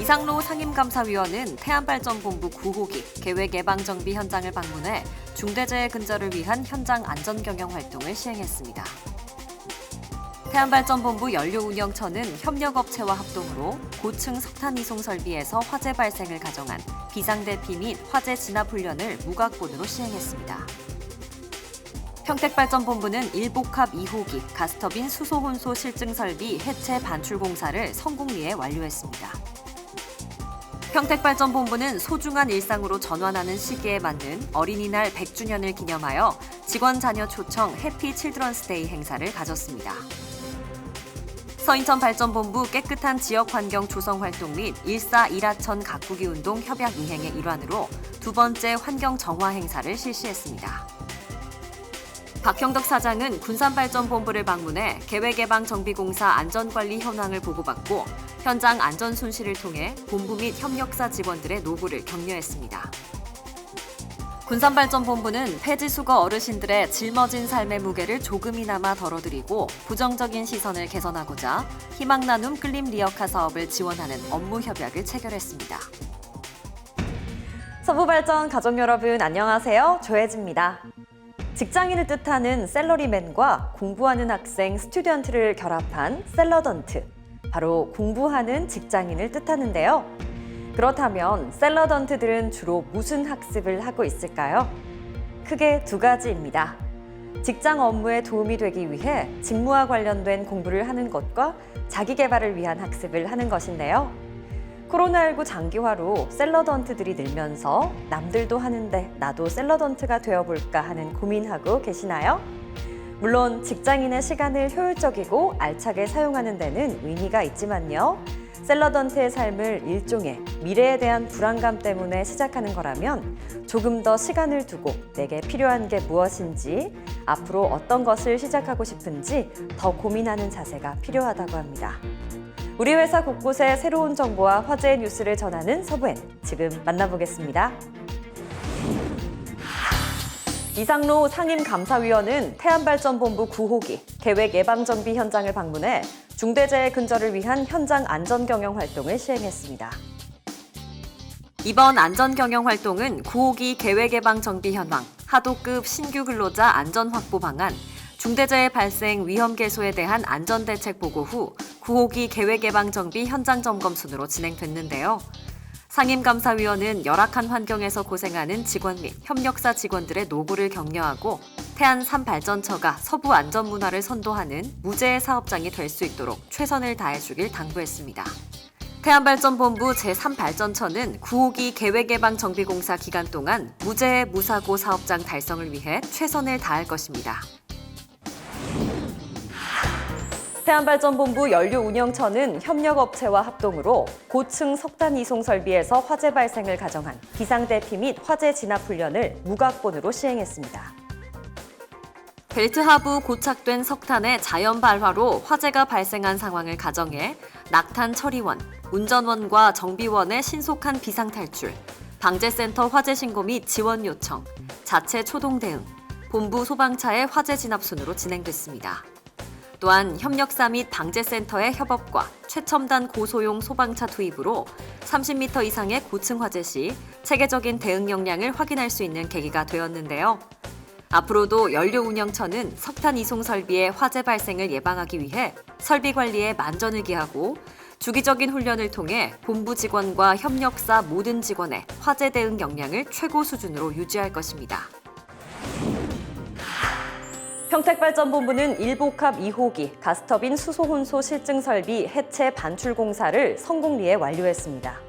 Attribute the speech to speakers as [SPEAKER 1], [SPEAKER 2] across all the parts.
[SPEAKER 1] 이상로 상임감사위원은 태안발전본부 9호기 계획예방정비 현장을 방문해 중대재해 근절을 위한 현장 안전경영 활동을 시행했습니다. 태안발전본부 연료운영처는 협력업체와 합동으로 고층 석탄 이송 설비에서 화재 발생을 가정한 비상대피 및 화재 진압 훈련을 무각본으로 시행했습니다. 평택발전본부는 일복합 2호기 가스터빈 수소혼소 실증 설비 해체 반출 공사를 성공리에 완료했습니다. 평택발전본부는 소중한 일상으로 전환하는 시기에 맞는 어린이날 100주년을 기념하여 직원 자녀 초청 해피 칠드런스데이 행사를 가졌습니다. 서인천발전본부 깨끗한 지역 환경 조성 활동 및 1.4 일하천 가꾸기 운동 협약 이행의 일환으로 두 번째 환경 정화 행사를 실시했습니다. 박형덕 사장은 군산발전본부를 방문해 계획예방정비공사 안전관리 현황을 보고받고 현장 안전 순시를 통해 본부 및 협력사 직원들의 노고를 격려했습니다. 군산발전본부는 폐지수거 어르신들의 짊어진 삶의 무게를 조금이나마 덜어드리고 부정적인 시선을 개선하고자 희망나눔 끌림 리어카 사업을 지원하는 업무 협약을 체결했습니다.
[SPEAKER 2] 서부발전 가족 여러분 안녕하세요. 조혜지입니다. 직장인을 뜻하는 셀러리맨과 공부하는 학생 스튜던트를 결합한 셀러던트, 바로 공부하는 직장인을 뜻하는데요. 그렇다면 셀러던트들은 주로 무슨 학습을 하고 있을까요? 크게 두 가지입니다. 직장 업무에 도움이 되기 위해 직무와 관련된 공부를 하는 것과 자기 개발을 위한 학습을 하는 것인데요. 코로나19 장기화로 셀러던트들이 늘면서 남들도 하는데 나도 셀러던트가 되어볼까 하는 고민하고 계시나요? 물론 직장인의 시간을 효율적이고 알차게 사용하는 데는 의미가 있지만요. 셀러던트의 삶을 일종의 미래에 대한 불안감 때문에 시작하는 거라면 조금 더 시간을 두고 내게 필요한 게 무엇인지, 앞으로 어떤 것을 시작하고 싶은지 더 고민하는 자세가 필요하다고 합니다. 우리 회사 곳곳에 새로운 정보와 화제의 뉴스를 전하는 서부엔 지금 만나보겠습니다. 이상로 상임감사위원은 태안발전본부 9호기 계획예방정비 현장을 방문해 중대재해 근절을 위한 현장 안전경영 활동을 시행했습니다.
[SPEAKER 1] 이번 안전경영 활동은 9호기 계획예방정비 현황, 하도급 신규 근로자 안전확보 방안, 중대재해 발생 위험 개소에 대한 안전대책 보고 후 9호기 계획예방정비 현장 점검 순으로 진행됐는데요. 상임감사위원은 열악한 환경에서 고생하는 직원 및 협력사 직원들의 노고를 격려하고 태안 3발전처가 서부 안전문화를 선도하는 무재해 사업장이 될 수 있도록 최선을 다해주길 당부했습니다. 태안발전본부 제3발전처는 9호기 계획예방정비공사 기간 동안 무재해 무사고 사업장 달성을 위해 최선을 다할 것입니다.
[SPEAKER 2] 태안발전본부 연료운영처는 협력업체와 합동으로 고층 석탄 이송 설비에서 화재 발생을 가정한 비상대피 및 화재 진압 훈련을 무각본으로 시행했습니다.
[SPEAKER 1] 벨트 하부 고착된 석탄의 자연 발화로 화재가 발생한 상황을 가정해 낙탄 처리원, 운전원과 정비원의 신속한 비상 탈출, 방재센터 화재 신고 및 지원 요청, 자체 초동 대응, 본부 소방차의 화재 진압 순으로 진행됐습니다. 또한 협력사 및 방재센터의 협업과 최첨단 고소용 소방차 투입으로 30m 이상의 고층 화재 시 체계적인 대응 역량을 확인할 수 있는 계기가 되었는데요. 앞으로도 연료운영처는 석탄 이송 설비의 화재 발생을 예방하기 위해 설비 관리에 만전을 기하고 주기적인 훈련을 통해 본부 직원과 협력사 모든 직원의 화재 대응 역량을 최고 수준으로 유지할 것입니다.
[SPEAKER 2] 평택발전본부는 일복합 2호기 가스터빈 수소혼소 실증 설비 해체 반출 공사를 성공리에 완료했습니다.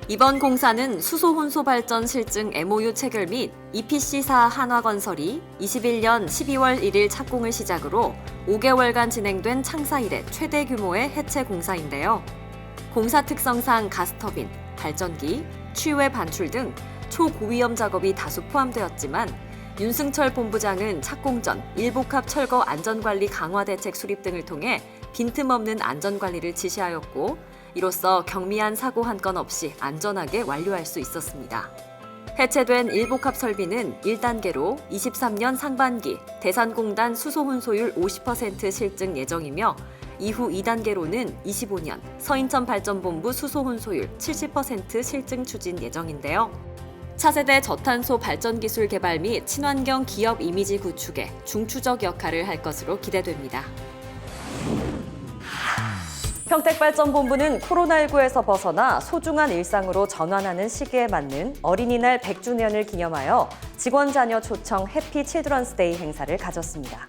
[SPEAKER 1] 이번 공사는 수소혼소 발전 실증 MOU 체결 및 EPC사 한화건설이 21년 12월 1일 착공을 시작으로 5개월간 진행된 창사 이래 최대 규모의 해체 공사인데요. 공사 특성상 가스터빈, 발전기, 추유의 반출 등 초고위험 작업이 다수 포함되었지만 윤승철 본부장은 착공 전 일복합 철거 안전관리 강화 대책 수립 등을 통해 빈틈없는 안전관리를 지시하였고 이로써 경미한 사고 한 건 없이 안전하게 완료할 수 있었습니다. 해체된 일복합 설비는 1단계로 23년 상반기 대산공단 수소혼소율 50% 실증 예정이며 이후 2단계로는 25년 서인천 발전본부 수소 혼소율 70% 실증 추진 예정인데요. 차세대 저탄소 발전 기술 개발 및 친환경 기업 이미지 구축에 중추적 역할을 할 것으로 기대됩니다.
[SPEAKER 2] 평택발전본부는 코로나19에서 벗어나 소중한 일상으로 전환하는 시기에 맞는 어린이날 100주년을 기념하여 직원 자녀 초청 해피 칠드런스 데이 행사를 가졌습니다.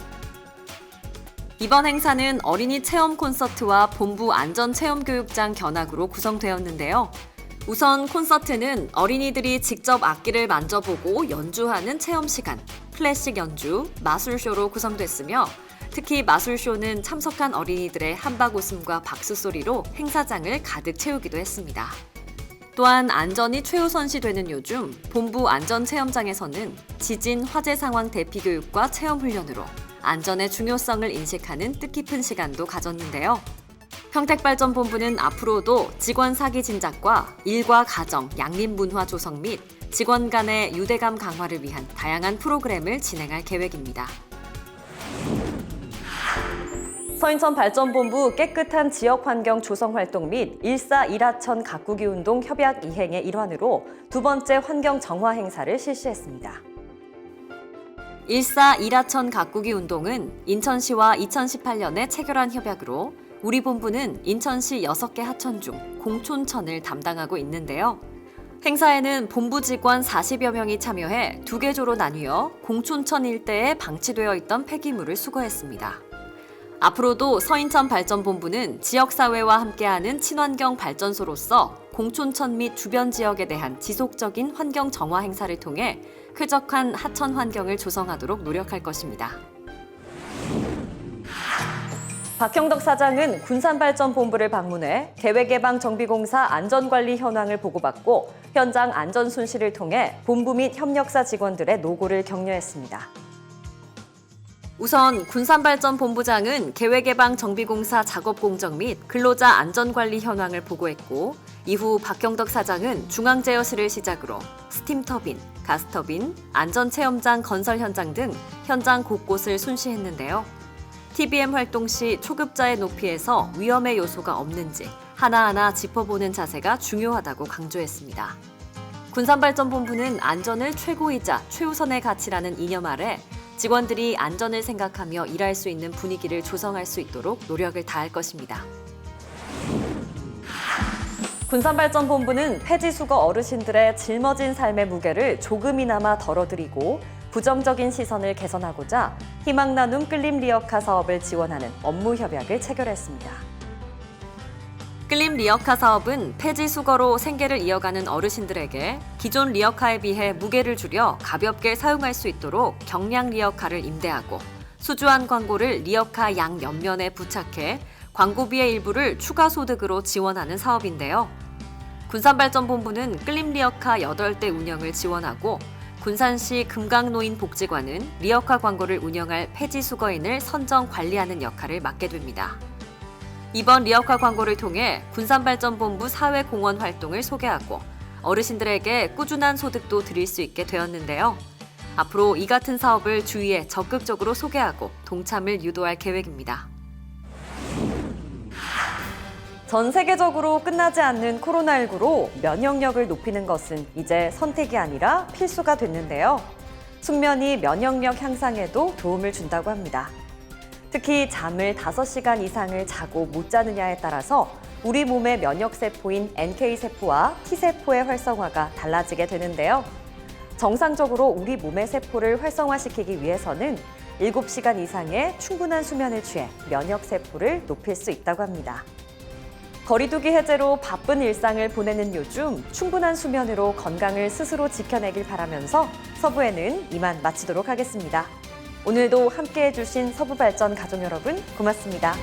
[SPEAKER 1] 이번 행사는 어린이 체험 콘서트와 본부 안전체험교육장 견학으로 구성되었는데요. 우선 콘서트는 어린이들이 직접 악기를 만져보고 연주하는 체험 시간, 클래식 연주, 마술쇼로 구성됐으며 특히 마술쇼는 참석한 어린이들의 한박 웃음과 박수 소리로 행사장을 가득 채우기도 했습니다. 또한 안전이 최우선시되는 요즘 본부 안전체험장에서는 지진, 화재 상황 대피 교육과 체험 훈련으로 안전의 중요성을 인식하는 뜻깊은 시간도 가졌는데요. 평택발전본부는 앞으로도 직원 사기 진작과 일과 가정, 양립 문화 조성 및 직원 간의 유대감 강화를 위한 다양한 프로그램을 진행할 계획입니다.
[SPEAKER 2] 서인천 발전본부 깨끗한 지역 환경 조성 활동 및 1사 1하천 가꾸기 운동 협약 이행의 일환으로 두 번째 환경 정화 행사를 실시했습니다.
[SPEAKER 1] 1사 1하천 가꾸기 운동은 인천시와 2018년에 체결한 협약으로 우리 본부는 인천시 6개 하천 중 공촌천을 담당하고 있는데요. 행사에는 본부 직원 40여 명이 참여해 2개 조로 나뉘어 공촌천 일대에 방치되어 있던 폐기물을 수거했습니다. 앞으로도 서인천 발전본부는 지역사회와 함께하는 친환경 발전소로서 공촌천 및 주변 지역에 대한 지속적인 환경 정화 행사를 통해 쾌적한 하천 환경을 조성하도록 노력할 것입니다.
[SPEAKER 2] 박형덕 사장은 군산발전본부를 방문해 계획예방정비공사 안전관리 현황을 보고받고 현장 안전 순시를 통해 본부 및 협력사 직원들의 노고를 격려했습니다.
[SPEAKER 1] 우선 군산발전본부장은 계획예방정비공사 작업 공정 및 근로자 안전관리 현황을 보고했고 이후 박형덕 사장은 중앙제어실을 시작으로 스팀터빈, 가스터빈, 안전체험장 건설 현장 등 현장 곳곳을 순시했는데요. TBM 활동 시 초급자의 높이에서 위험의 요소가 없는지 하나하나 짚어보는 자세가 중요하다고 강조했습니다. 군산발전본부는 안전을 최고이자 최우선의 가치라는 이념 아래 직원들이 안전을 생각하며 일할 수 있는 분위기를 조성할 수 있도록 노력을 다할 것입니다.
[SPEAKER 2] 군산발전본부는 폐지수거 어르신들의 짊어진 삶의 무게를 조금이나마 덜어드리고 부정적인 시선을 개선하고자 희망 나눔 끌림 리어카 사업을 지원하는 업무 협약을 체결했습니다.
[SPEAKER 1] 끌림 리어카 사업은 폐지 수거로 생계를 이어가는 어르신들에게 기존 리어카에 비해 무게를 줄여 가볍게 사용할 수 있도록 경량 리어카를 임대하고 수주한 광고를 리어카 양 옆면에 부착해 광고비의 일부를 추가 소득으로 지원하는 사업인데요. 군산발전본부는 끌림 리어카 8대 운영을 지원하고 군산시 금강노인복지관은 리어카 광고를 운영할 폐지 수거인을 선정 관리하는 역할을 맡게 됩니다. 이번 리어카 광고를 통해 군산발전본부 사회공헌 활동을 소개하고 어르신들에게 꾸준한 소득도 드릴 수 있게 되었는데요. 앞으로 이 같은 사업을 주위에 적극적으로 소개하고 동참을 유도할 계획입니다.
[SPEAKER 2] 전 세계적으로 끝나지 않는 코로나19로 면역력을 높이는 것은 이제 선택이 아니라 필수가 됐는데요. 숙면이 면역력 향상에도 도움을 준다고 합니다. 특히 잠을 5시간 이상을 자고 못 자느냐에 따라서 우리 몸의 면역세포인 NK세포와 T세포의 활성화가 달라지게 되는데요. 정상적으로 우리 몸의 세포를 활성화시키기 위해서는 7시간 이상의 충분한 수면을 취해 면역세포를 높일 수 있다고 합니다. 거리두기 해제로 바쁜 일상을 보내는 요즘 충분한 수면으로 건강을 스스로 지켜내길 바라면서 서부에는 이만 마치도록 하겠습니다. 오늘도 함께해 주신 서부발전 가족 여러분 고맙습니다.